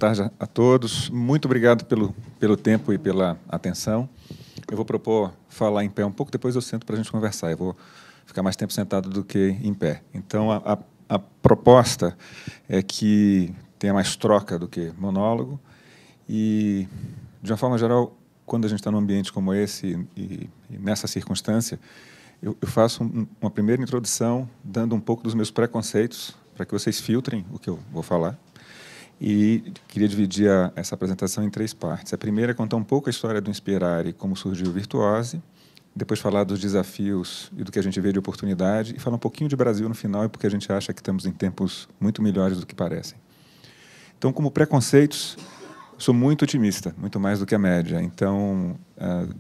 tarde a todos. Muito obrigado pelo tempo e pela atenção. Eu vou propor falar em pé um pouco, depois eu sento para a gente conversar. Eu vou ficar mais tempo sentado do que em pé. Então, a proposta é que tenha mais troca do que monólogo. E, de uma forma geral, quando a gente está num ambiente como esse e nessa circunstância, eu faço uma primeira introdução, dando um pouco dos meus preconceitos, para que vocês filtrem o que eu vou falar. E queria dividir essa apresentação em 3 partes. A primeira é contar um pouco a história do Inspirare e como surgiu o Virtuose, depois falar dos desafios e do que a gente vê de oportunidade, e falar um pouquinho de Brasil no final, porque a gente acha que estamos em tempos muito melhores do que parecem. Então, como preconceitos, sou muito otimista, muito mais do que a média. Então,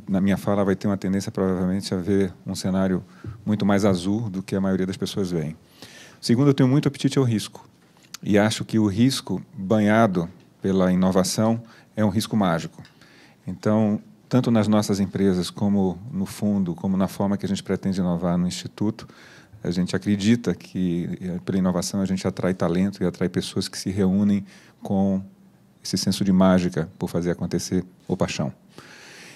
na minha fala vai ter uma tendência, provavelmente, a ver um cenário muito mais azul do que a maioria das pessoas veem. Segundo, eu tenho muito apetite ao risco. E acho que o risco banhado pela inovação é um risco mágico. Então, tanto nas nossas empresas, como no fundo, como na forma que a gente pretende inovar no Instituto, a gente acredita que, pela inovação, a gente atrai talento e atrai pessoas que se reúnem com esse senso de mágica por fazer acontecer ou paixão.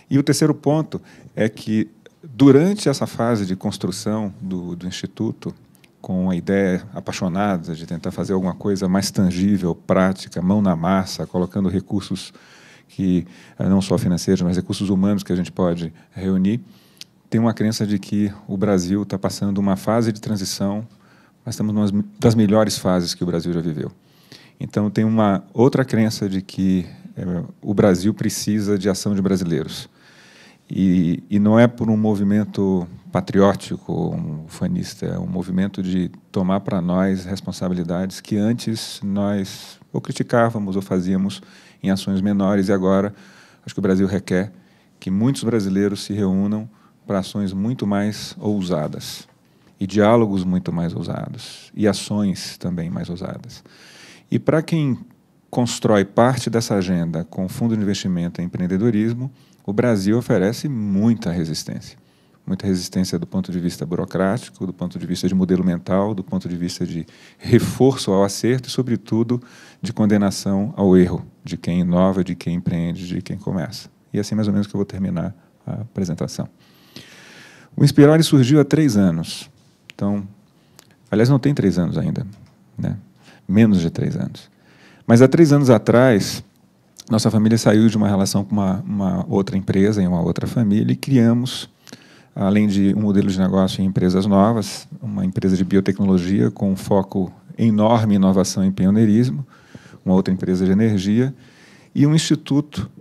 E o terceiro ponto é que, durante essa fase de construção do Instituto, com a ideia apaixonada de tentar fazer alguma coisa mais tangível, prática, mão na massa, colocando recursos que não só financeiros, mas recursos humanos que a gente pode reunir, tem uma crença de que o Brasil está passando uma fase de transição, mas estamos numa das melhores fases que o Brasil já viveu. Então, tem uma outra crença de que o Brasil precisa de ação de brasileiros. E não é por um movimento patriótico, um ufanista, é um movimento de tomar para nós responsabilidades que antes nós ou criticávamos ou fazíamos em ações menores, e agora acho que o Brasil requer que muitos brasileiros se reúnam para ações muito mais ousadas, e diálogos muito mais ousados, e ações também mais ousadas. E para quem constrói parte dessa agenda com fundo de investimento em empreendedorismo, o Brasil oferece muita resistência. Muita resistência do ponto de vista burocrático, do ponto de vista de modelo mental, do ponto de vista de reforço ao acerto e, sobretudo, de condenação ao erro de quem inova, de quem empreende, de quem começa. E assim, mais ou menos, que eu vou terminar a apresentação. O Inspirare surgiu há 3 anos. Então, aliás, não tem 3 anos ainda, né? Menos de 3 anos. Mas há 3 anos atrás, nossa família saiu de uma relação com uma outra empresa, em uma outra família, e criamos, além de um modelo de negócio em empresas novas, uma empresa de biotecnologia com um foco enorme em inovação e pioneirismo, uma outra empresa de energia, e um instituto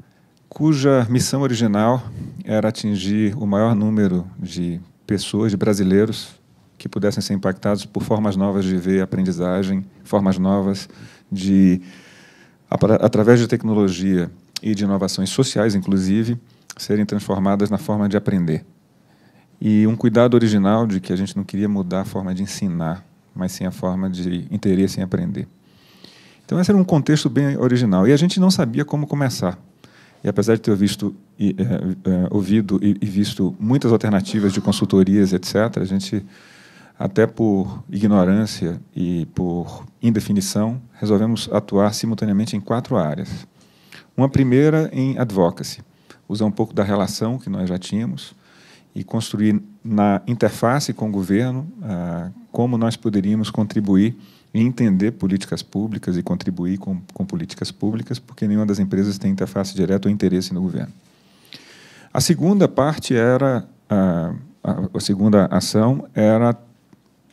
cuja missão original era atingir o maior número de pessoas, de brasileiros, que pudessem ser impactados por formas novas de ver aprendizagem, formas novas de, através de tecnologia e de inovações sociais, inclusive, serem transformadas na forma de aprender. E um cuidado original de que a gente não queria mudar a forma de ensinar, mas sim a forma de interesse em aprender. Então, esse era um contexto bem original. E a gente não sabia como começar. E, apesar de ter ouvido e visto muitas alternativas de consultorias, etc., a gente, até por ignorância e por indefinição, resolvemos atuar simultaneamente em 4 áreas. Uma primeira em advocacy, usar um pouco da relação que nós já tínhamos e construir na interface com o governo como nós poderíamos contribuir e entender políticas públicas e contribuir com políticas públicas, porque nenhuma das empresas tem interface direta ou interesse no governo. A segunda parte era, a segunda ação era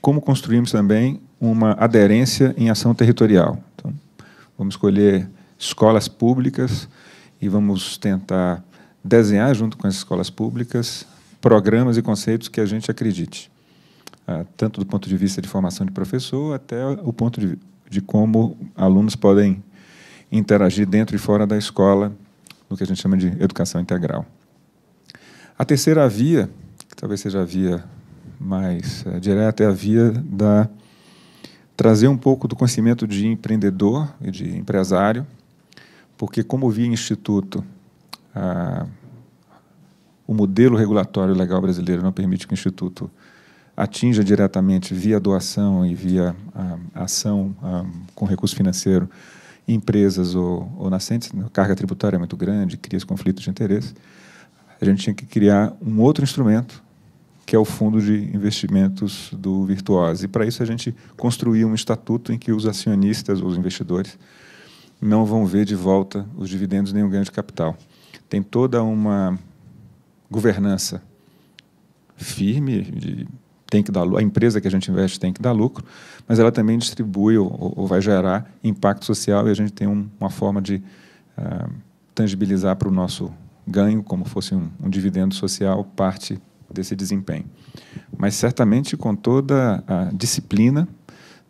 como construímos também uma aderência em ação territorial. Então, vamos escolher escolas públicas e vamos tentar desenhar, junto com as escolas públicas, programas e conceitos que a gente acredite, tanto do ponto de vista de formação de professor, até o ponto de como alunos podem interagir dentro e fora da escola, no que a gente chama de educação integral. A terceira via, que talvez seja a via mais direta, é a via da trazer um pouco do conhecimento de empreendedor e de empresário, porque, como via instituto, o modelo regulatório legal brasileiro não permite que o instituto atinja diretamente, via doação e via ação com recurso financeiro, empresas ou nascentes, a carga tributária é muito grande, cria esse conflito de interesse, a gente tinha que criar um outro instrumento, que é o Fundo de Investimentos do Virtuose. E, para isso, a gente construiu um estatuto em que os acionistas, os investidores, não vão ver de volta os dividendos nem o ganho de capital. Tem toda uma governança firme, tem que dar, a empresa que a gente investe tem que dar lucro, mas ela também distribui ou vai gerar impacto social, e a gente tem uma forma de tangibilizar para o nosso ganho, como fosse um dividendo social, parte desse desempenho. Mas, certamente, com toda a disciplina,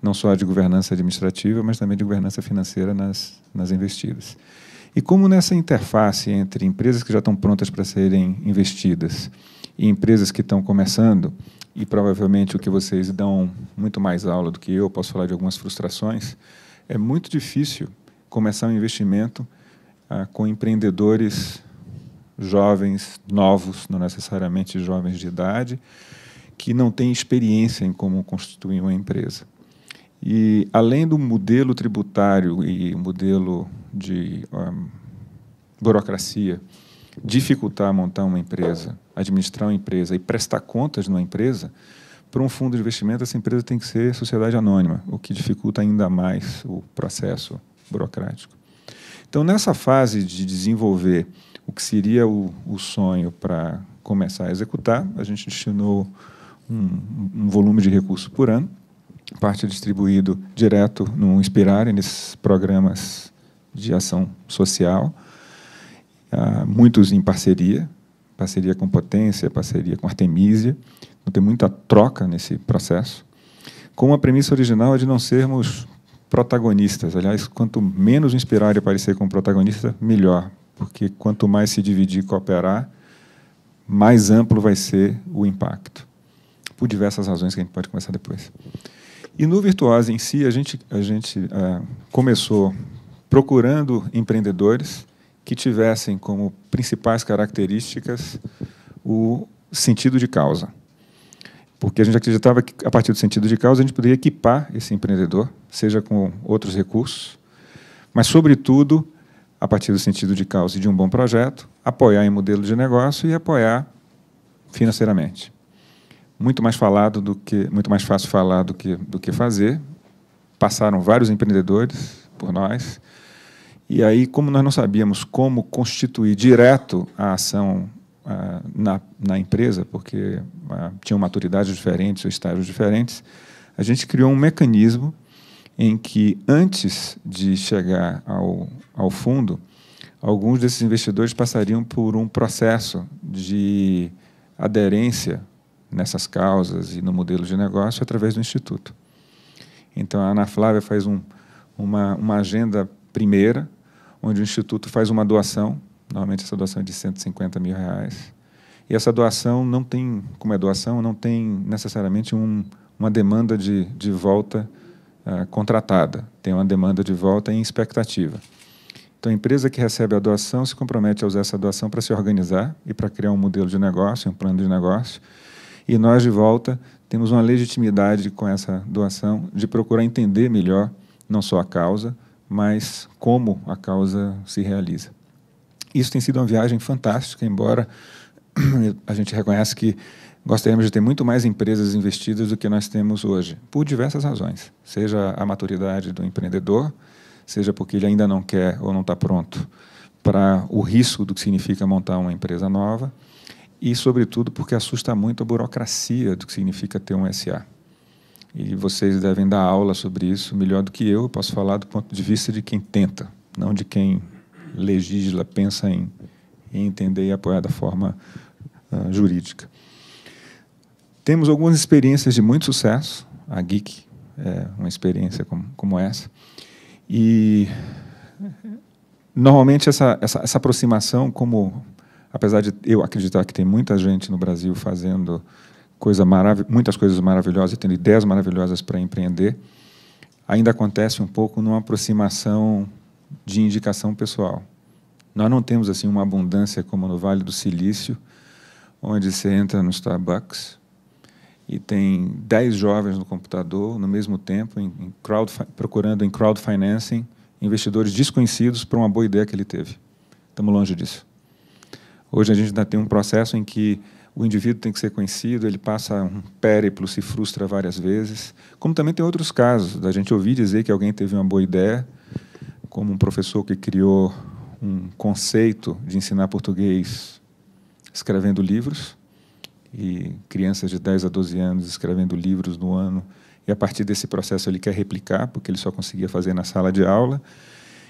não só de governança administrativa, mas também de governança financeira nas investidas. E como nessa interface entre empresas que já estão prontas para serem investidas e empresas que estão começando, e provavelmente o que vocês dão muito mais aula do que eu, posso falar de algumas frustrações, é muito difícil começar um investimento com empreendedores jovens, novos, não necessariamente jovens de idade, que não têm experiência em como constituir uma empresa. E, além do modelo tributário e modelo de burocracia dificultar montar uma empresa, administrar uma empresa e prestar contas numa empresa, para um fundo de investimento, essa empresa tem que ser sociedade anônima, o que dificulta ainda mais o processo burocrático. Então, nessa fase de desenvolver o que seria o sonho para começar a executar, a gente destinou um volume de recursos por ano, parte distribuído direto no Inspirare, nesses programas de ação social, muitos em parceria com Potência, parceria com Artemisia, então tem muita troca nesse processo, com a premissa original de não sermos protagonistas. Aliás, quanto menos o Inspirare aparecer como protagonista, melhor, porque quanto mais se dividir e cooperar, mais amplo vai ser o impacto, por diversas razões que a gente pode conversar depois. E no Virtuose em si, a gente começou procurando empreendedores que tivessem como principais características o sentido de causa. Porque a gente acreditava que, a partir do sentido de causa, a gente poderia equipar esse empreendedor, seja com outros recursos, mas, sobretudo, a partir do sentido de causa e de um bom projeto, apoiar em modelo de negócio e apoiar financeiramente. Muito mais fácil falar do que fazer. Passaram vários empreendedores por nós. E aí, como nós não sabíamos como constituir direto a ação na empresa, porque tinham maturidades diferentes ou estágios diferentes, a gente criou um mecanismo em que, antes de chegar ao fundo, alguns desses investidores passariam por um processo de aderência nessas causas e no modelo de negócio através do Instituto. Então, a Ana Flávia faz uma agenda primeira, onde o Instituto faz uma doação, normalmente essa doação é de R$150 mil, e essa doação não tem, como é doação, não tem necessariamente uma demanda de volta contratada, tem uma demanda de volta em expectativa. Então, a empresa que recebe a doação se compromete a usar essa doação para se organizar e para criar um modelo de negócio, um plano de negócio, e nós, de volta, temos uma legitimidade com essa doação de procurar entender melhor, não só a causa, mas como a causa se realiza. Isso tem sido uma viagem fantástica, embora a gente reconheça que gostaríamos de ter muito mais empresas investidas do que nós temos hoje, por diversas razões, seja a maturidade do empreendedor, seja porque ele ainda não quer ou não está pronto para o risco do que significa montar uma empresa nova, e, sobretudo, porque assusta muito a burocracia do que significa ter um SA. E vocês devem dar aula sobre isso melhor do que eu posso falar do ponto de vista de quem tenta, não de quem legisla, pensa em entender e apoiar da forma jurídica. Temos algumas experiências de muito sucesso, a GIC é uma experiência como essa, e, normalmente, essa aproximação, apesar de eu acreditar que tem muita gente no Brasil fazendo muitas coisas maravilhosas e tendo ideias maravilhosas para empreender, ainda acontece um pouco numa aproximação de indicação pessoal. Nós não temos assim uma abundância como no Vale do Silício, onde você entra no Starbucks e tem 10 jovens no computador, no mesmo tempo, procurando em crowdfinancing investidores desconhecidos para uma boa ideia que ele teve. Estamos longe disso. Hoje a gente ainda tem um processo em que o indivíduo tem que ser conhecido, ele passa um périplo, se frustra várias vezes, como também tem outros casos, da gente ouvir dizer que alguém teve uma boa ideia, como um professor que criou um conceito de ensinar português escrevendo livros, e crianças de 10 a 12 anos escrevendo livros no ano, e a partir desse processo ele quer replicar, porque ele só conseguia fazer na sala de aula,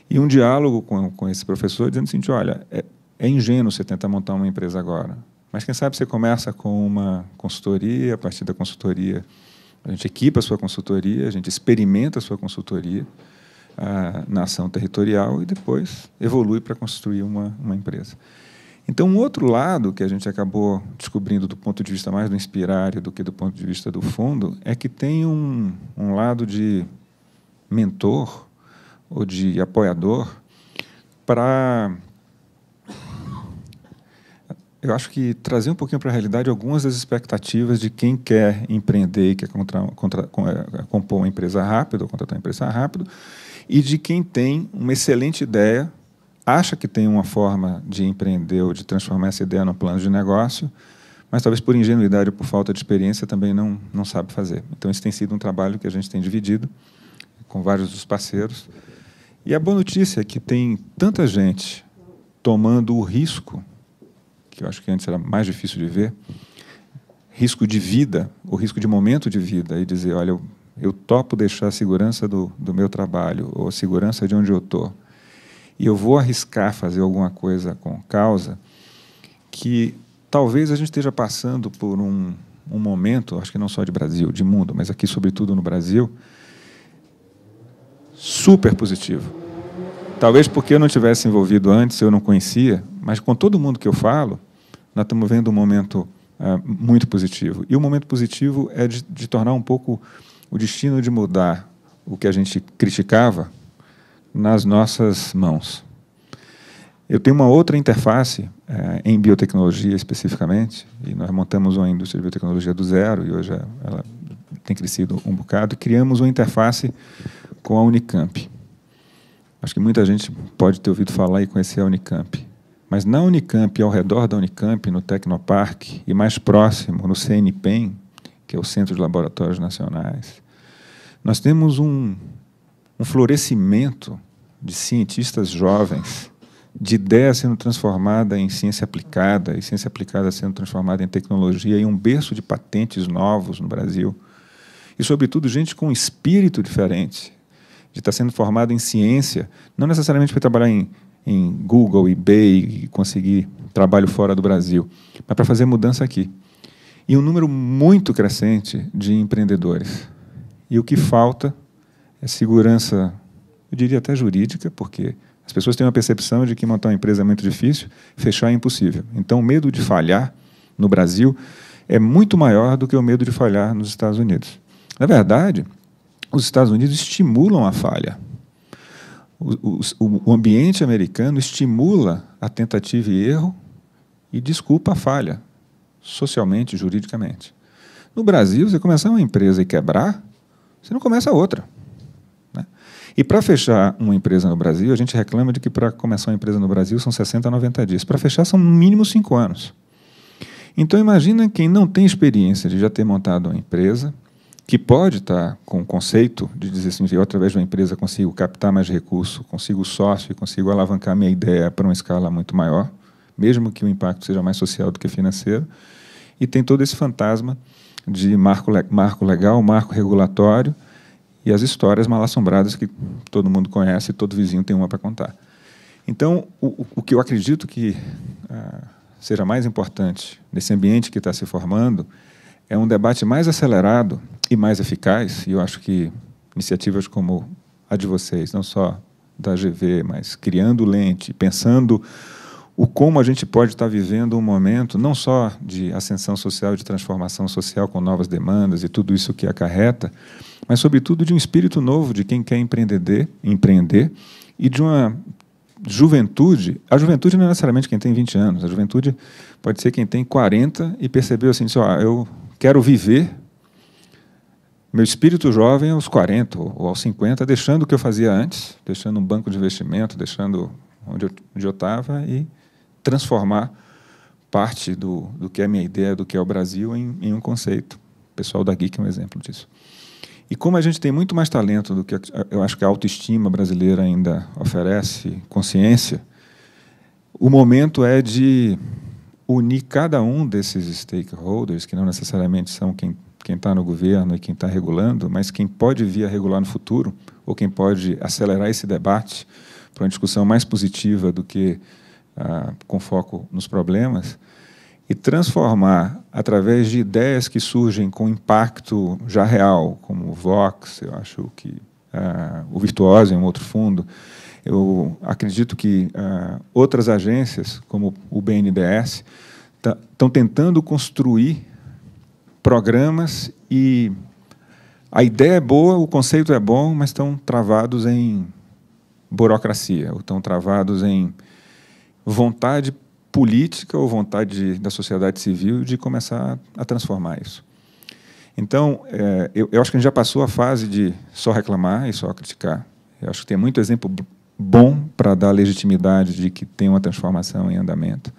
e um diálogo com esse professor dizendo assim, olha, é ingênuo você tentar montar uma empresa agora, mas quem sabe você começa com uma consultoria, a partir da consultoria a gente equipa a sua consultoria, a gente experimenta a sua consultoria na ação territorial e depois evolui para construir uma empresa. Então, um outro lado que a gente acabou descobrindo do ponto de vista mais do Inspirare do que do ponto de vista do fundo é que tem um lado de mentor ou de apoiador para, eu acho que trazer um pouquinho para a realidade algumas das expectativas de quem quer empreender e quer compor uma empresa rápido ou contratar uma empresa rápido, e de quem tem uma excelente ideia, acha que tem uma forma de empreender ou de transformar essa ideia num plano de negócio, mas talvez por ingenuidade ou por falta de experiência também não sabe fazer. Então, esse tem sido um trabalho que a gente tem dividido com vários dos parceiros. E a boa notícia é que tem tanta gente tomando o risco, que eu acho que antes era mais difícil de ver, risco de vida, o risco de momento de vida, e dizer, olha, eu topo deixar a segurança do meu trabalho, ou a segurança de onde eu estou, e eu vou arriscar fazer alguma coisa com causa, que talvez a gente esteja passando por um momento, acho que não só de Brasil, de mundo, mas aqui, sobretudo no Brasil, super positivo. Talvez porque eu não tivesse envolvido antes, eu não conhecia, mas com todo mundo que eu falo, nós estamos vendo um momento muito positivo. E o momento positivo é de tornar um pouco o destino de mudar o que a gente criticava nas nossas mãos. Eu tenho uma outra interface em biotecnologia especificamente, e nós montamos uma indústria de biotecnologia do zero, e hoje ela tem crescido um bocado, e criamos uma interface com a Unicamp. Acho que muita gente pode ter ouvido falar e conhecer a Unicamp. Mas na Unicamp, ao redor da Unicamp, no Tecnoparque, e mais próximo, no CNPEM, que é o Centro de Laboratórios Nacionais, nós temos um florescimento de cientistas jovens, de ideia sendo transformada em ciência aplicada, e ciência aplicada sendo transformada em tecnologia, e um berço de patentes novos no Brasil. E, sobretudo, gente com um espírito diferente, de estar sendo formado em ciência, não necessariamente para trabalhar em Google, eBay, e conseguir trabalho fora do Brasil, mas para fazer mudança aqui. E um número muito crescente de empreendedores. E o que falta é segurança, eu diria até jurídica, porque as pessoas têm uma percepção de que montar uma empresa é muito difícil, fechar é impossível. Então, o medo de falhar no Brasil é muito maior do que o medo de falhar nos Estados Unidos. Na verdade, os Estados Unidos estimulam a falha. O ambiente americano estimula a tentativa e erro e desculpa a falha, socialmente, juridicamente. No Brasil, você começar uma empresa e quebrar, você não começa outra. Né? E para fechar uma empresa no Brasil, a gente reclama de que para começar uma empresa no Brasil são 60 a 90 dias. Para fechar são no mínimo 5 anos. Então, imagina quem não tem experiência de já ter montado uma empresa, que pode estar com o conceito de dizer assim, eu, através de uma empresa, consigo captar mais recurso, consigo sócio e consigo alavancar minha ideia para uma escala muito maior, mesmo que o impacto seja mais social do que financeiro, e tem todo esse fantasma de marco legal, marco regulatório e as histórias mal-assombradas que todo mundo conhece e todo vizinho tem uma para contar. Então, o que eu acredito que seja mais importante nesse ambiente que está se formando é um debate mais acelerado e mais eficaz, e eu acho que iniciativas como a de vocês, não só da GV, mas criando lente, pensando o como a gente pode estar vivendo um momento não só de ascensão social, de transformação social com novas demandas e tudo isso que acarreta, mas, sobretudo, de um espírito novo de quem quer empreender e de uma juventude. A juventude não é necessariamente quem tem 20 anos, a juventude pode ser quem tem 40 e percebeu assim, eu quero viver meu espírito jovem aos 40 ou aos 50, deixando o que eu fazia antes, deixando um banco de investimento, deixando onde eu estava e transformar parte do que é a minha ideia, do que é o Brasil, em um conceito. O pessoal da Geek é um exemplo disso. E como a gente tem muito mais talento do que eu acho que a autoestima brasileira ainda oferece, consciência, o momento é de unir cada um desses stakeholders, que não necessariamente são quem está no governo e quem está regulando, mas quem pode vir a regular no futuro, ou quem pode acelerar esse debate para uma discussão mais positiva do que com foco nos problemas, e transformar, através de ideias que surgem com impacto já real, como o Vox, eu acho que o Virtuoso é um outro fundo. Eu acredito que outras agências, como o BNDES, estão tentando construir programas e a ideia é boa, o conceito é bom, mas estão travados em burocracia, ou estão travados em vontade política ou vontade da sociedade civil de começar a transformar isso. Então, eu acho que a gente já passou a fase de só reclamar e só criticar. Eu acho que tem muito exemplo bom para dar legitimidade de que tem uma transformação em andamento.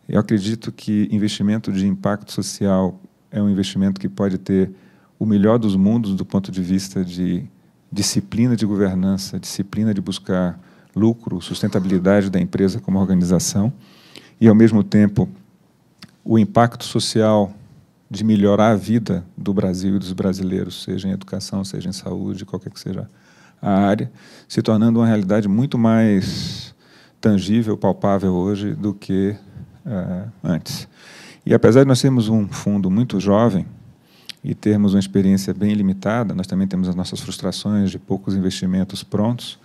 Eu acredito que investimento de impacto social é um investimento que pode ter o melhor dos mundos do ponto de vista de disciplina de governança, disciplina de buscar lucro, sustentabilidade da empresa como organização, e, ao mesmo tempo, o impacto social de melhorar a vida do Brasil e dos brasileiros, seja em educação, seja em saúde, qualquer que seja a área, se tornando uma realidade muito mais tangível, palpável hoje do que antes. E, apesar de nós sermos um fundo muito jovem e termos uma experiência bem limitada, nós também temos as nossas frustrações de poucos investimentos prontos,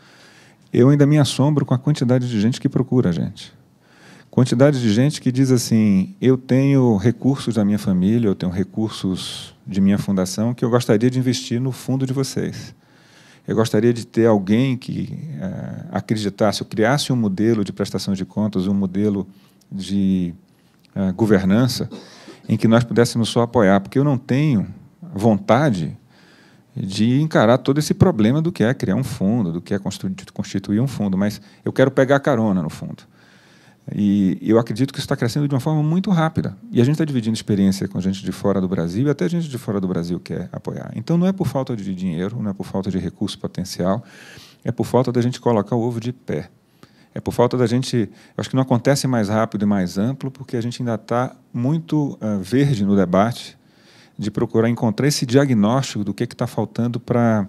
eu ainda me assombro com a quantidade de gente que procura a gente. Quantidade de gente que diz assim, eu tenho recursos da minha família, eu tenho recursos de minha fundação que eu gostaria de investir no fundo de vocês. Eu gostaria de ter alguém que acreditasse, eu criasse um modelo de prestação de contas, um modelo de governança, em que nós pudéssemos só apoiar, porque eu não tenho vontade de encarar todo esse problema do que é criar um fundo, do que é constituir um fundo, mas eu quero pegar carona no fundo. E eu acredito que isso está crescendo de uma forma muito rápida. E a gente está dividindo experiência com gente de fora do Brasil, e até gente de fora do Brasil quer apoiar. Então, não é por falta de dinheiro, não é por falta de recurso potencial, é por falta da gente colocar o ovo de pé. É por falta da gente... Eu acho que não acontece mais rápido e mais amplo, porque a gente ainda está muito verde no debate de procurar encontrar esse diagnóstico do que está faltando para...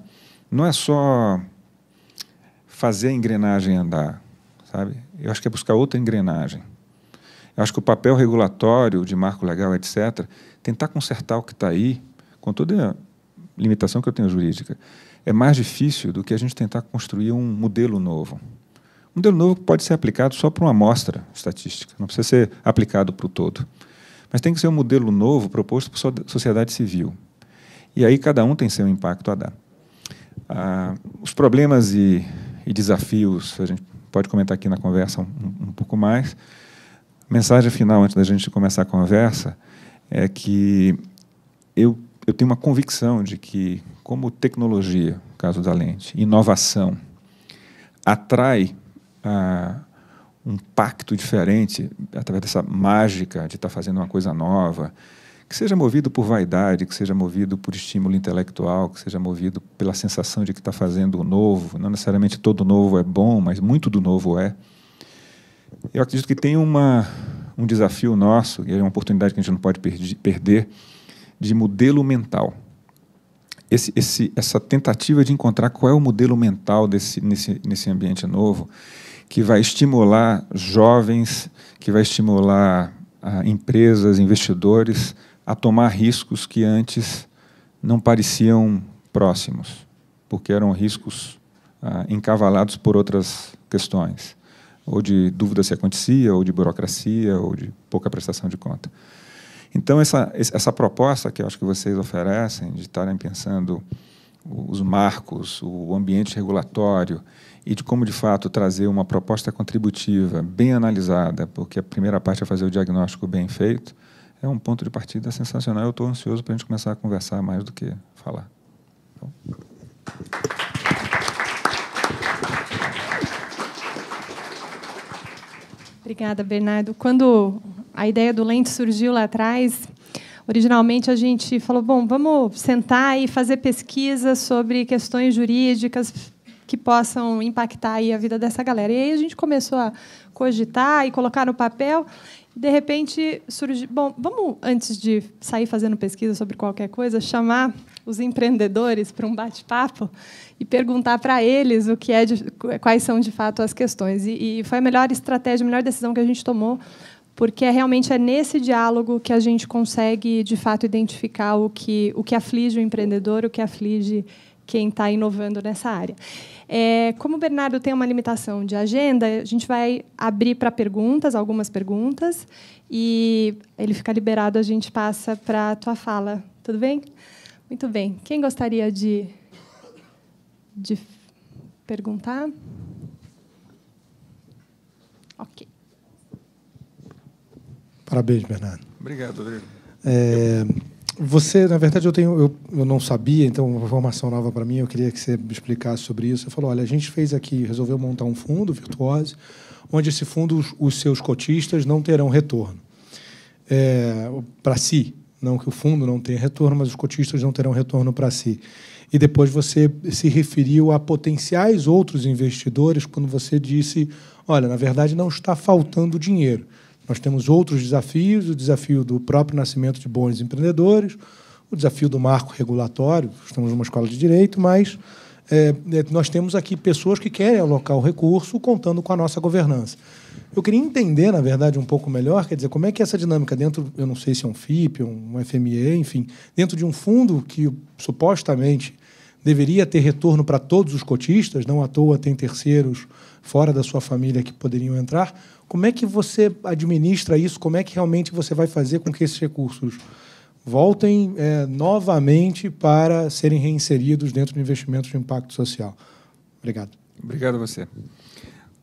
Não é só fazer a engrenagem andar, sabe? Eu acho que é buscar outra engrenagem. Eu acho que o papel regulatório de marco legal, etc., tentar consertar o que está aí, com toda a limitação que eu tenho jurídica, é mais difícil do que a gente tentar construir um modelo novo. Um modelo novo pode ser aplicado só para uma amostra estatística, não precisa ser aplicado para o todo. Mas tem que ser um modelo novo proposto por sociedade civil. E aí cada um tem seu impacto a dar. Os problemas e desafios, a gente pode comentar aqui na conversa um pouco mais. Mensagem final, antes da gente começar a conversa, é que eu tenho uma convicção de que, como tecnologia, no caso da lente, inovação, atrai um pacto diferente, através dessa mágica de estar fazendo uma coisa nova, que seja movido por vaidade, que seja movido por estímulo intelectual, que seja movido pela sensação de que está fazendo o novo. Não necessariamente todo novo é bom, mas muito do novo é. Eu acredito que tem um desafio nosso, e é uma oportunidade que a gente não pode perder, de modelo mental. Essa tentativa de encontrar qual é o modelo mental nesse ambiente novo, que vai estimular jovens, que vai estimular empresas, investidores, a tomar riscos que antes não pareciam próximos, porque eram riscos encavalados por outras questões, ou de dúvida se acontecia, ou de burocracia, ou de pouca prestação de conta. Então, essa proposta que eu acho que vocês oferecem, de estarem pensando os marcos, o ambiente regulatório, e de como, de fato, trazer uma proposta contributiva bem analisada, porque a primeira parte é fazer o diagnóstico bem feito, é um ponto de partida sensacional. Eu estou ansioso para a gente começar a conversar mais do que falar. Obrigada, Bernardo. Quando a ideia do Lente surgiu lá atrás, originalmente a gente falou, bom, vamos sentar e fazer pesquisa sobre questões jurídicas que possam impactar aí a vida dessa galera. E aí a gente começou a cogitar e colocar no papel. De repente, surgiu... Bom, vamos, antes de sair fazendo pesquisa sobre qualquer coisa, chamar os empreendedores para um bate-papo e perguntar para eles o que quais são, de fato, as questões. E foi a melhor estratégia, a melhor decisão que a gente tomou, porque realmente é nesse diálogo que a gente consegue, de fato, identificar o que aflige o empreendedor, o que aflige quem está inovando nessa área. Como o Bernardo tem uma limitação de agenda, a gente vai abrir para perguntas, algumas perguntas, e ele fica liberado, a gente passa para a tua fala. Tudo bem? Muito bem. Quem gostaria de perguntar? Ok. Parabéns, Bernardo. Obrigado, Rodrigo. Você, na verdade, eu não sabia, então, uma informação nova para mim, eu queria que você me explicasse sobre isso. Você falou, olha, a gente fez aqui, resolveu montar um fundo, Virtuose, onde esse fundo, os seus cotistas não terão retorno. Para si, não que o fundo não tenha retorno, mas os cotistas não terão retorno para si. E depois você se referiu a potenciais outros investidores quando você disse, olha, na verdade, não está faltando dinheiro. Nós temos outros desafios, o desafio do próprio nascimento de bons empreendedores, o desafio do marco regulatório, estamos numa escola de direito, mas nós temos aqui pessoas que querem alocar o recurso contando com a nossa governança. Eu queria entender, na verdade, um pouco melhor, quer dizer, como é que essa dinâmica dentro, eu não sei se é um FIP, um FME, enfim, dentro de um fundo que supostamente deveria ter retorno para todos os cotistas, não à toa tem terceiros fora da sua família que poderiam entrar. Como é que você administra isso? Como é que realmente você vai fazer com que esses recursos voltem novamente para serem reinseridos dentro de investimentos de impacto social? Obrigado. Obrigado a você.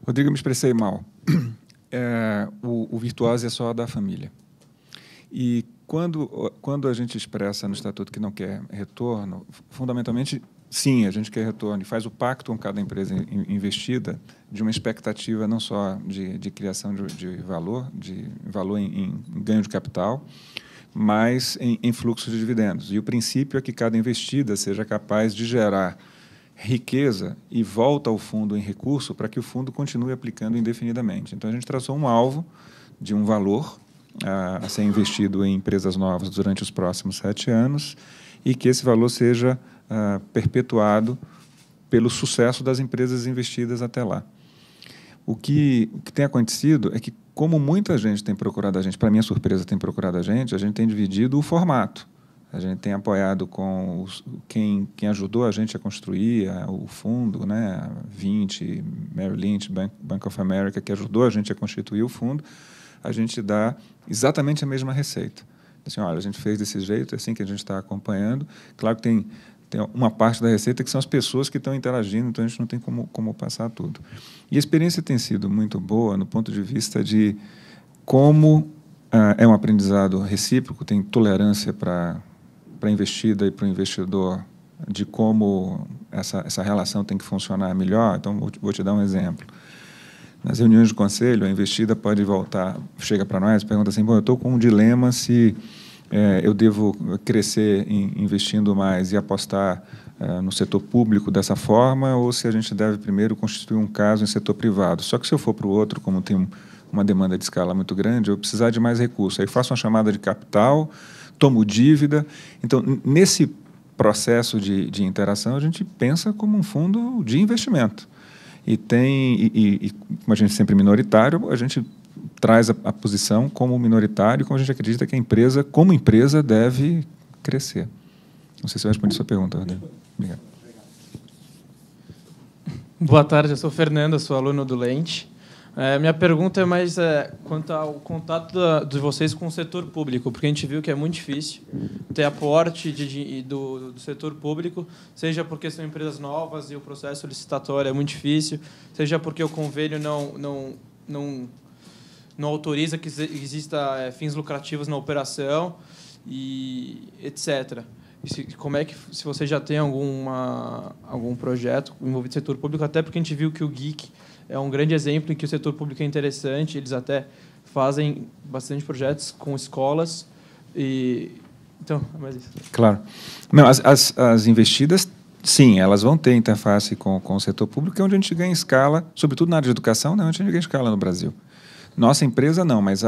Rodrigo, eu me expressei mal. O Virtuose é só da família. E quando a gente expressa no Estatuto que não quer retorno, fundamentalmente, sim, a gente quer retorno e faz o pacto com cada empresa investida de uma expectativa não só de criação de valor em ganho de capital, mas em fluxo de dividendos. E o princípio é que cada investida seja capaz de gerar riqueza e volta ao fundo em recurso para que o fundo continue aplicando indefinidamente. Então, a gente traçou um alvo de um valor a ser investido em empresas novas durante os próximos 7 anos e que esse valor seja perpetuado pelo sucesso das empresas investidas até lá. O que tem acontecido é que, como muita gente tem procurado a gente, para minha surpresa, tem procurado a gente tem dividido o formato. A gente tem apoiado com quem ajudou a gente a construir o fundo, né, 20, Merrill Lynch, Bank of America, que ajudou a gente a constituir o fundo. A gente dá exatamente a mesma receita. Assim, olha, a gente fez desse jeito, é assim que a gente está acompanhando. Claro que tem uma parte da receita que são as pessoas que estão interagindo, então a gente não tem como passar tudo. E a experiência tem sido muito boa no ponto de vista de como é um aprendizado recíproco, tem tolerância para a investida e para o investidor, de como essa relação tem que funcionar melhor. Então, vou te dar um exemplo. Nas reuniões de conselho, a investida pode voltar, chega para nós e pergunta assim, bom, eu estou com um dilema se eu devo crescer investindo mais e apostar no setor público dessa forma ou se a gente deve primeiro constituir um caso em setor privado. Só que se eu for para o outro, como tem uma demanda de escala muito grande, eu vou precisar de mais recursos. Aí faço uma chamada de capital, tomo dívida. Então, nesse processo de interação, a gente pensa como um fundo de investimento. E como a gente é sempre minoritário, a gente traz a posição como minoritário, como a gente acredita que a empresa, como empresa, deve crescer. Não sei se eu respondi a sua pergunta, Rodrigo. Obrigado. Boa tarde, eu sou o Fernando, sou aluno do Lente. Minha pergunta é mais quanto ao contato de vocês com o setor público, porque a gente viu que é muito difícil ter aporte do setor público, seja porque são empresas novas e o processo licitatório é muito difícil, seja porque o convênio não autoriza que exista fins lucrativos na operação, e etc. Como é que, se você já tem algum projeto envolvido no setor público, até porque a gente viu que o GIC é um grande exemplo em que o setor público é interessante, eles até fazem bastante projetos com escolas. Então, é mais isso. Claro. Não, as investidas, sim, elas vão ter interface com o setor público, que é onde a gente ganha escala, sobretudo na área de educação, né, onde a gente ganha escala no Brasil. Nossa empresa não, mas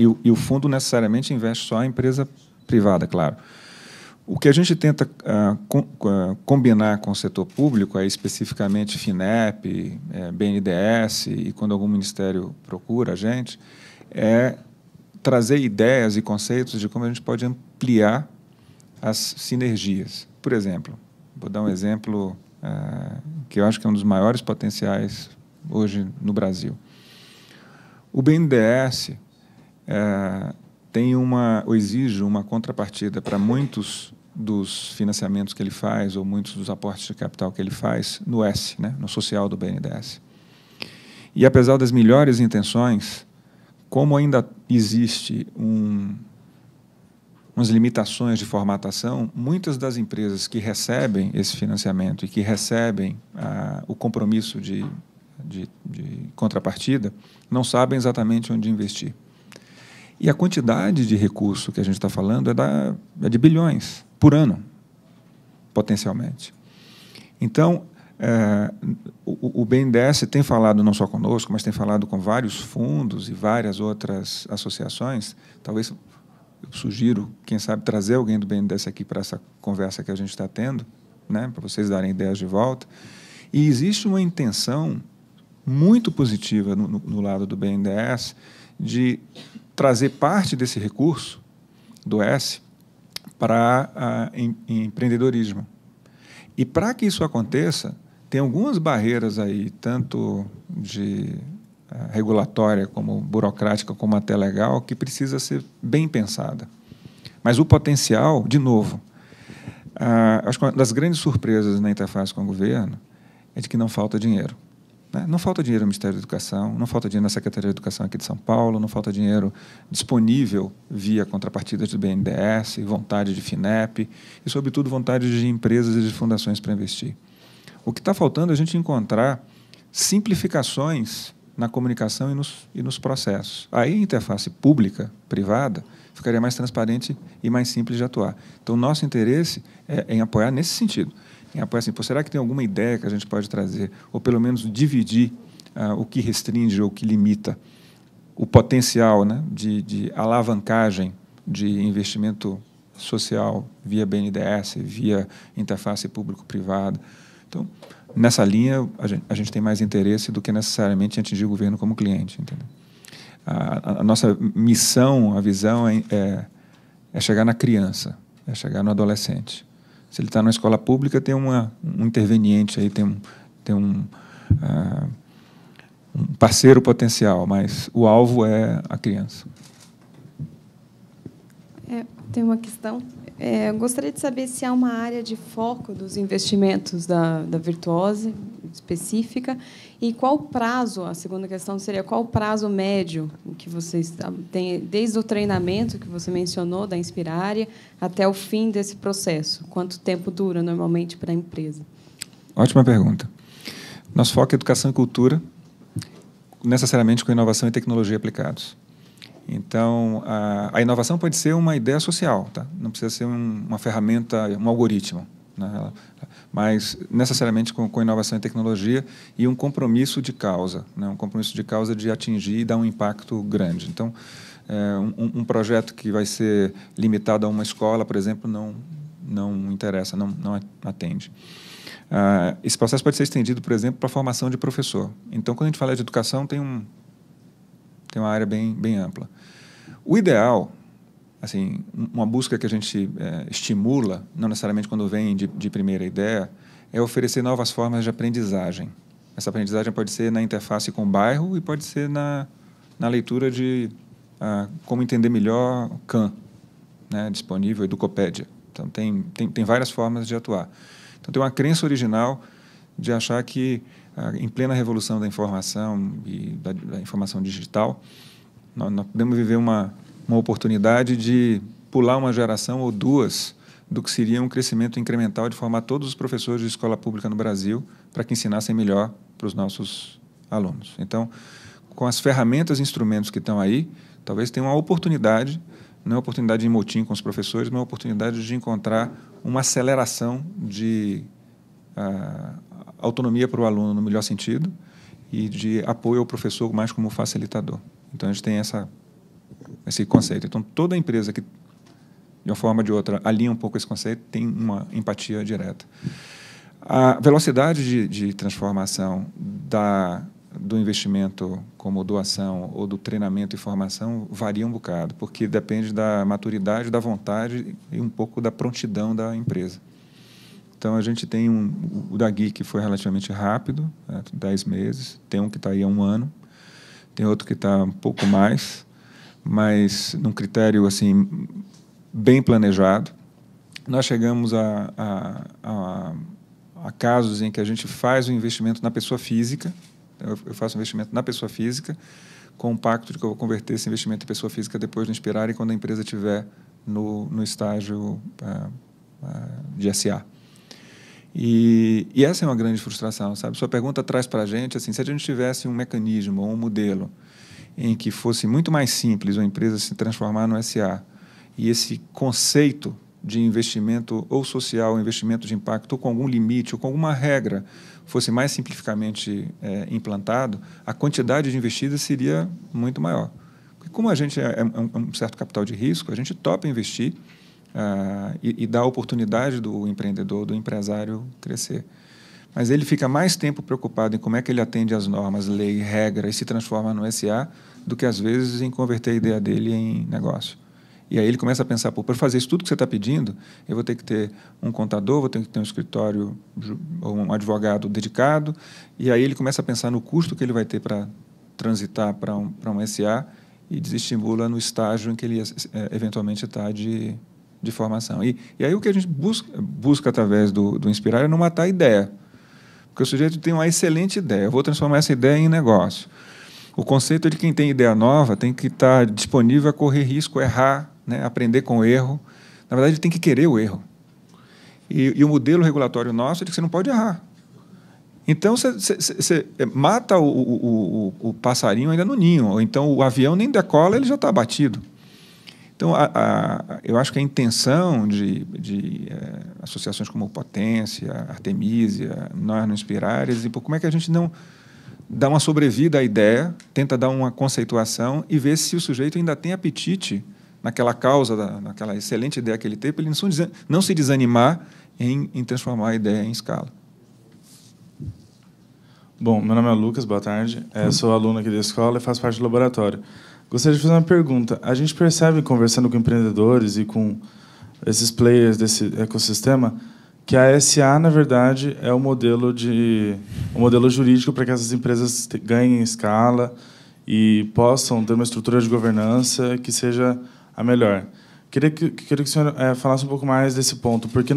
o fundo necessariamente investe só em empresa privada, claro. O que a gente tenta combinar com o setor público, especificamente FINEP, BNDES, e quando algum ministério procura a gente, é trazer ideias e conceitos de como a gente pode ampliar as sinergias. Por exemplo, vou dar um exemplo que eu acho que é um dos maiores potenciais hoje no Brasil. O BNDES exige uma contrapartida para muitos dos financiamentos que ele faz ou muitos dos aportes de capital que ele faz no S, né, no social do BNDES. E, apesar das melhores intenções, como ainda existe umas limitações de formatação, muitas das empresas que recebem esse financiamento e que recebem o compromisso de contrapartida não sabem exatamente onde investir. E a quantidade de recurso que a gente está falando é de bilhões por ano, potencialmente. Então, o BNDES tem falado não só conosco, mas tem falado com vários fundos e várias outras associações. Talvez eu sugiro, quem sabe, trazer alguém do BNDES aqui para essa conversa que a gente está tendo, né, para vocês darem ideias de volta. E existe uma intenção muito positiva no lado do BNDES de trazer parte desse recurso do S para empreendedorismo. E, para que isso aconteça, tem algumas barreiras aí, tanto de regulatória, como burocrática, como até legal, que precisa ser bem pensada. Mas o potencial, de novo, acho que uma das grandes surpresas na interface com o governo é de que não falta dinheiro. Não falta dinheiro no Ministério da Educação, não falta dinheiro na Secretaria de Educação aqui de São Paulo, não falta dinheiro disponível via contrapartidas do BNDES, vontade de FINEP e, sobretudo, vontade de empresas e de fundações para investir. O que está faltando é a gente encontrar simplificações na comunicação e nos processos. Aí a interface pública-privada ficaria mais transparente e mais simples de atuar. Então, o nosso interesse é em apoiar nesse sentido. Em apoiar assim, será que tem alguma ideia que a gente pode trazer, ou pelo menos dividir o que restringe ou que limita o potencial, né, de alavancagem de investimento social via BNDES, via interface público-privada. Então, nessa linha, a gente tem mais interesse do que necessariamente atingir o governo como cliente. Entendeu? A nossa missão, a visão é chegar na criança, é chegar no adolescente. Se ele está na escola pública, tem um interveniente, aí, tem um parceiro potencial, mas o alvo é a criança. Tem uma questão. Eu gostaria de saber se há uma área de foco dos investimentos da Virtuose específica e qual prazo, a segunda questão seria qual o prazo médio que vocês têm, desde o treinamento que você mencionou, da Inspirária, até o fim desse processo. Quanto tempo dura, normalmente, para a empresa? Ótima pergunta. Nosso foco é educação e cultura, necessariamente com inovação e tecnologia aplicados. Então, a inovação pode ser uma ideia social, tá? Não precisa ser uma ferramenta, um algoritmo, né? Mas necessariamente com inovação e tecnologia e um compromisso de causa, né? Um compromisso de causa de atingir e dar um impacto grande. Então, um projeto que vai ser limitado a uma escola, por exemplo, não interessa, não atende. Esse processo pode ser estendido, por exemplo, para a formação de professor. Então, quando a gente fala de educação, tem uma área bem ampla. O ideal, assim, uma busca que a gente estimula, não necessariamente quando vem de primeira ideia, é oferecer novas formas de aprendizagem. Essa aprendizagem pode ser na interface com o bairro e pode ser na leitura de como entender melhor Khan, né, disponível, Educopédia. Então, tem várias formas de atuar. Então, tem uma crença original de achar que, em plena revolução da informação e da informação digital, nós podemos viver uma oportunidade de pular uma geração ou duas do que seria um crescimento incremental de formar todos os professores de escola pública no Brasil para que ensinassem melhor para os nossos alunos. Então, com as ferramentas e instrumentos que estão aí, talvez tenha uma oportunidade, não é uma oportunidade de motim com os professores, mas uma oportunidade de encontrar uma aceleração de autonomia para o aluno no melhor sentido e de apoio ao professor mais como facilitador. Então, a gente tem esse conceito. Então, toda empresa que, de uma forma ou de outra, alinha um pouco esse conceito, tem uma empatia direta. A velocidade de transformação do investimento como doação ou do treinamento e formação varia um bocado, porque depende da maturidade, da vontade e um pouco da prontidão da empresa. Então, a gente tem o da Gui, que foi relativamente rápido, 10 meses, tem um que está aí há 1 ano, tem outro que está um pouco mais, mas num critério assim, bem planejado. Nós chegamos a casos em que a gente faz o investimento na pessoa física. Eu faço um investimento na pessoa física, com o pacto de que eu vou converter esse investimento em pessoa física depois no Inspirar e quando a empresa estiver no estágio de SA. E essa é uma grande frustração, sabe? Sua pergunta traz para a gente, assim, se a gente tivesse um mecanismo ou um modelo em que fosse muito mais simples a empresa se transformar no SA e esse conceito de investimento ou social, ou investimento de impacto, ou com algum limite, ou com alguma regra, fosse mais simplificamente implantado, a quantidade de investidas seria muito maior. Porque como a gente é um certo capital de risco, a gente topa investir e dá a oportunidade do empreendedor, do empresário crescer. Mas ele fica mais tempo preocupado em como é que ele atende às normas, lei, regra, e se transforma no SA, do que, às vezes, em converter a ideia dele em negócio. E aí ele começa a pensar, para fazer isso tudo que você está pedindo, eu vou ter que ter um contador, vou ter que ter um escritório, ou um advogado dedicado, e aí ele começa a pensar no custo que ele vai ter para transitar para um SA e desestimula no estágio em que ele eventualmente está de formação. E aí o que a gente busca através do Inspirar é não matar a ideia, porque o sujeito tem uma excelente ideia, eu vou transformar essa ideia em negócio. O conceito é de quem tem ideia nova tem que estar disponível a correr risco, errar, né, aprender com o erro. Na verdade, ele tem que querer o erro. E o modelo regulatório nosso é de que você não pode errar. Então, você mata o passarinho ainda no ninho, ou então o avião nem decola, ele já está abatido. Então, eu acho que a intenção de associações como Potência, Artemisia, nós no Inspirares, e como é que a gente não dá uma sobrevida à ideia, tenta dar uma conceituação e ver se o sujeito ainda tem apetite naquela causa, naquela excelente ideia que ele teve, para ele não se desanimar em transformar a ideia em escala. Bom, meu nome é Lucas, boa tarde. Sou aluno aqui da escola e faço parte do laboratório. Gostaria de fazer uma pergunta. A gente percebe, conversando com empreendedores e com esses players desse ecossistema, que a SA, na verdade, é o modelo jurídico para que essas empresas ganhem escala e possam ter uma estrutura de governança que seja a melhor. Queria que o senhor falasse um pouco mais desse ponto. Por que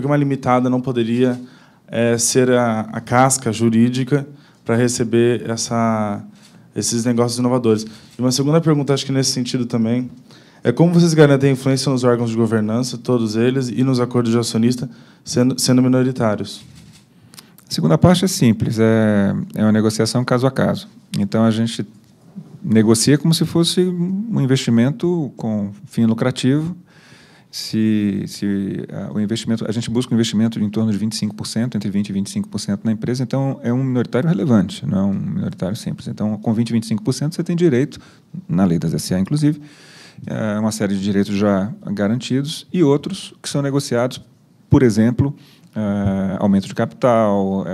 uma limitada não poderia ser a casca jurídica para receber esses negócios inovadores? E uma segunda pergunta, acho que nesse sentido também, é como vocês garantem a influência nos órgãos de governança, todos eles, e nos acordos de acionista, sendo minoritários? A segunda parte é simples, é uma negociação caso a caso. Então, a gente negocia como se fosse um investimento com fim lucrativo. Se o investimento, a gente busca um investimento em torno de 25%, entre 20% e 25% na empresa, então é um minoritário relevante, não é um minoritário simples. Então, com 20% e 25%, você tem direito, na lei das SA, inclusive, uma série de direitos já garantidos e outros que são negociados, por exemplo, aumento de capital,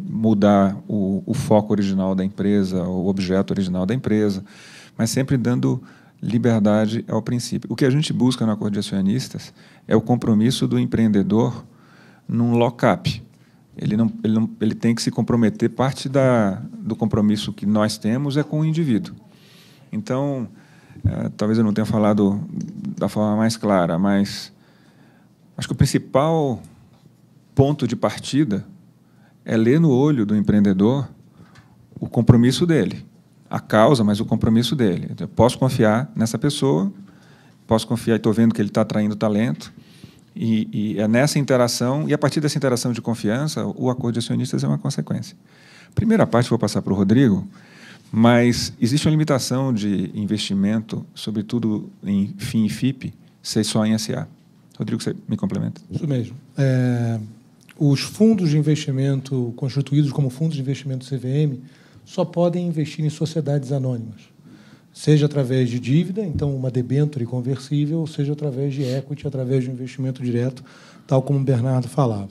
mudar o foco original da empresa, o objeto original da empresa, mas sempre dando liberdade ao princípio. O que a gente busca no acordo de acionistas é o compromisso do empreendedor num lock-up. Ele tem que se comprometer, parte do compromisso que nós temos é com o indivíduo. Então, talvez eu não tenha falado da forma mais clara, mas acho que o principal ponto de partida é ler no olho do empreendedor o compromisso dele. A causa, mas o compromisso dele. Eu posso confiar nessa pessoa, posso confiar e estou vendo que ele está atraindo talento, E é nessa interação, e a partir dessa interação de confiança, o acordo de acionistas é uma consequência. A primeira parte eu vou passar para o Rodrigo, mas existe uma limitação de investimento, sobretudo em FII e FIP, ser só em SA. Rodrigo, você me complementa? Isso mesmo. Os fundos de investimento constituídos como fundos de investimento CVM só podem investir em sociedades anônimas, seja através de dívida, então uma debênture conversível, ou seja através de equity, através de investimento direto, tal como o Bernardo falava.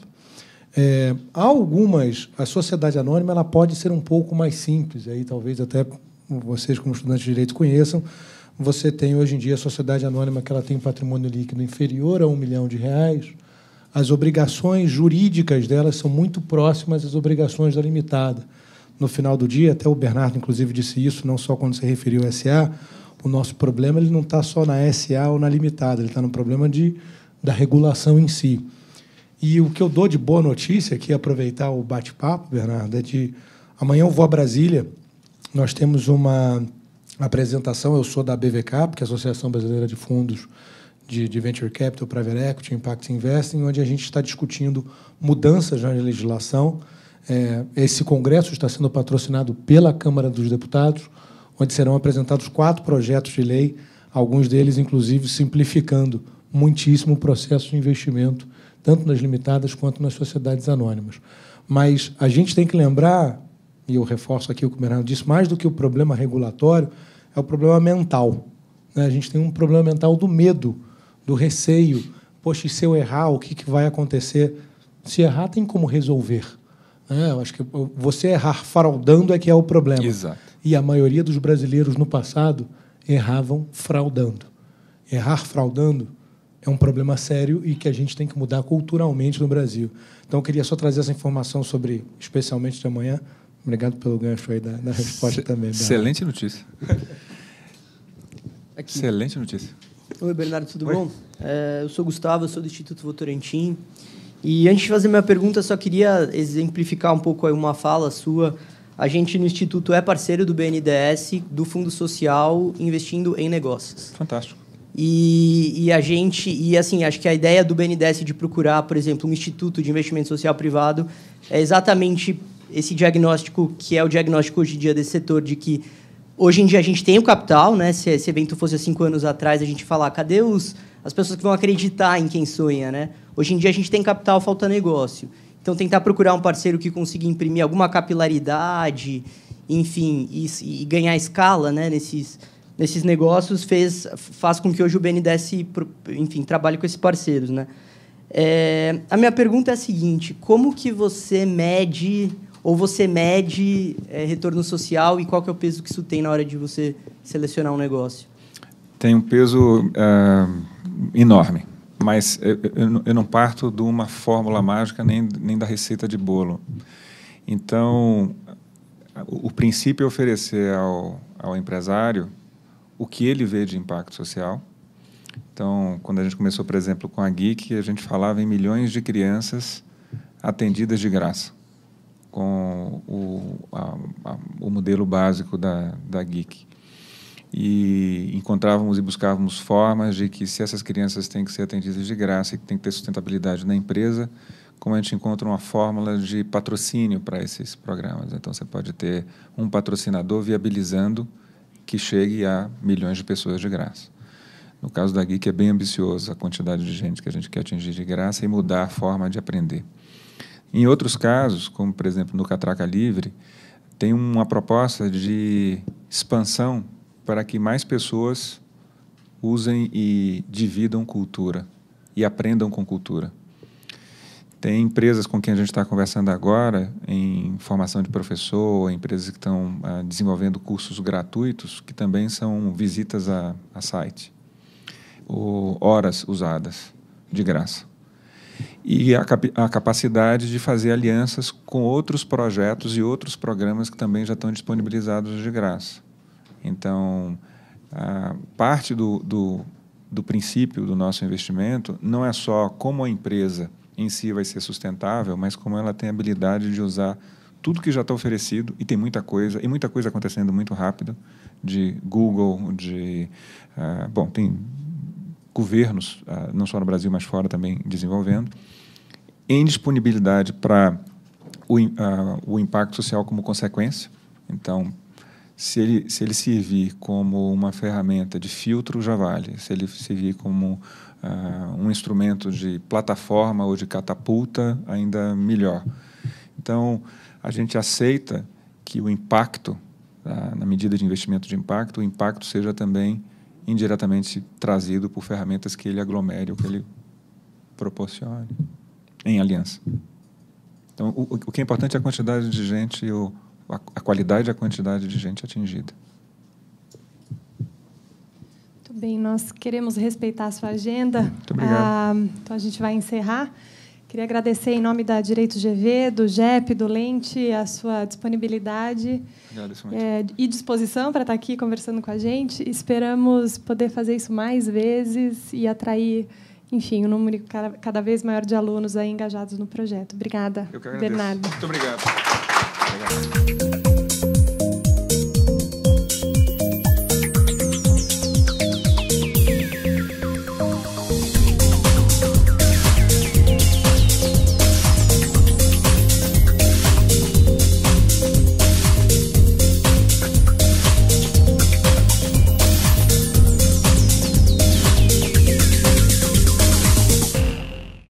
A sociedade anônima ela pode ser um pouco mais simples, aí talvez até vocês, como estudantes de direito, conheçam. Você tem hoje em dia a sociedade anônima que ela tem patrimônio líquido inferior a R$1 milhão. As obrigações jurídicas delas são muito próximas às obrigações da limitada. No final do dia, até o Bernardo, inclusive, disse isso, não só quando se referiu ao SA, o nosso problema ele não está só na SA ou na limitada, ele está no problema da regulação em si. E o que eu dou de boa notícia, aqui aproveitar o bate-papo, Bernardo, amanhã eu vou a Brasília, nós temos uma apresentação, eu sou da BVCAP, que é a Associação Brasileira de Fundos de Venture Capital, Private Equity, Impact Investing, onde a gente está discutindo mudanças na legislação. Esse congresso está sendo patrocinado pela Câmara dos Deputados, onde serão apresentados 4 projetos de lei, alguns deles, inclusive, simplificando muitíssimo o processo de investimento, tanto nas limitadas quanto nas sociedades anônimas. Mas a gente tem que lembrar, e eu reforço aqui o que o Bernardo disse, mais do que o problema regulatório, é o problema mental. A gente tem um problema mental do medo, do receio. Poxa, e se eu errar, o que vai acontecer? Se errar, tem como resolver. Eu acho que você errar fraudando é que é o problema. Exato. E a maioria dos brasileiros, no passado, erravam fraudando. Errar fraudando é um problema sério e que a gente tem que mudar culturalmente no Brasil. Então, eu queria só trazer essa informação sobre, especialmente de amanhã. Obrigado pelo gancho aí da resposta também. Excelente notícia. Excelente notícia. Oi, Bernardo, tudo bom? Eu sou Gustavo, eu sou do Instituto Votorantim. E antes de fazer minha pergunta, só queria exemplificar um pouco aí uma fala sua. A gente, no Instituto, é parceiro do BNDES, do Fundo Social, investindo em negócios. Fantástico. E assim, acho que a ideia do BNDES de procurar, por exemplo, um instituto de investimento social privado é exatamente esse diagnóstico, que é o diagnóstico hoje em dia desse setor, de que hoje em dia a gente tem o capital, né? Se esse evento fosse há 5 anos atrás, a gente falar, cadê as pessoas que vão acreditar em quem sonha, né? Hoje em dia a gente tem capital, falta negócio. Então, tentar procurar um parceiro que consiga imprimir alguma capilaridade, enfim, e ganhar escala, né, nesses negócios faz com que hoje o BNDES, enfim, trabalhe com esses parceiros, né? A minha pergunta é a seguinte: como que você mede retorno social e qual que é o peso que isso tem na hora de você selecionar um negócio? Tem um peso enorme, mas eu não parto de uma fórmula mágica nem da receita de bolo. Então, o princípio é oferecer ao empresário o que ele vê de impacto social. Então, quando a gente começou, por exemplo, com a Geek, a gente falava em milhões de crianças atendidas de graça, com o modelo básico da Geek. E encontrávamos e buscávamos formas de que, se essas crianças têm que ser atendidas de graça e que tem que ter sustentabilidade na empresa, como a gente encontra uma fórmula de patrocínio para esses programas. Então, você pode ter um patrocinador viabilizando que chegue a milhões de pessoas de graça. No caso da Geek, é bem ambicioso a quantidade de gente que a gente quer atingir de graça e mudar a forma de aprender. Em outros casos, como, por exemplo, no Catraca Livre, tem uma proposta de expansão para que mais pessoas usem e dividam cultura e aprendam com cultura. Tem empresas com quem a gente está conversando agora, em formação de professor, empresas que estão desenvolvendo cursos gratuitos, que também são visitas a site, ou horas usadas de graça. E a capacidade de fazer alianças com outros projetos e outros programas que também já estão disponibilizados de graça. Então, parte do princípio do nosso investimento não é só como a empresa em si vai ser sustentável, mas como ela tem a habilidade de usar tudo que já está oferecido, e tem muita coisa acontecendo muito rápido, de Google, tem governos, não só no Brasil, mas fora também desenvolvendo, em disponibilidade para o impacto social como consequência. Então, se ele servir como uma ferramenta de filtro, já vale. Se ele servir como um instrumento de plataforma ou de catapulta, ainda melhor. Então, a gente aceita que o impacto, na medida de investimento de impacto, o impacto seja também indiretamente trazido por ferramentas que ele aglomere ou que ele proporcione em aliança. Então, o que é importante é a quantidade de gente, a qualidade e a quantidade de gente atingida. Muito bem, nós queremos respeitar a sua agenda. Muito obrigado. Então, a gente vai encerrar. Queria agradecer, em nome da Direitos GV, do GEP, do Lente, a sua disponibilidade e disposição para estar aqui conversando com a gente. Esperamos poder fazer isso mais vezes e atrair, enfim, um número cada vez maior de alunos aí engajados no projeto. Obrigada, Eu que agradeço. Bernardo. Muito obrigado.